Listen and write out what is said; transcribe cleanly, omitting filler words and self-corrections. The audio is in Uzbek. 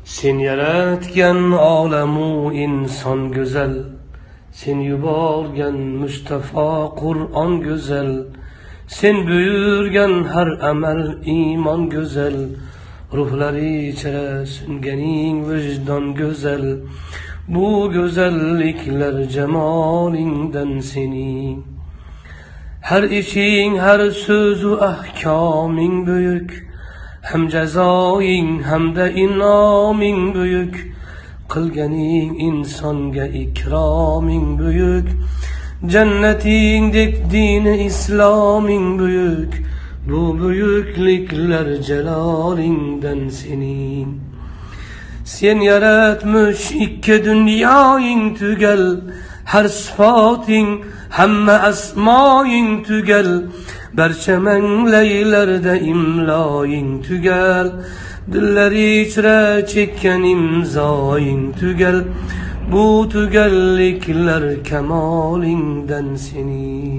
Sen yaratgan olamu inson go'zal, sen yuborgan Mustafa Qur'on go'zal, sen buyurgan har amal iymon go'zal, ruhlari ichra sunganing vijdon go'zal. Bu go'zalliklar jamolingdan sening. Har ishing, har so'zu ahkoming buyuk, ham jazoing hamda inoming buyuk. Qilganing insonga ikroming buyuk, jannatingdek dini isloming buyuk. Bu buyukliklar jalolingdan sening. Sen yaratmış ikki dunyoing tugal, har sifating hamma asmoing tugal. Barcha manglaylarda imloing tugal, dillar ichra chekkan imzoing tugal. Bu tugalliklar kamolingdan sening.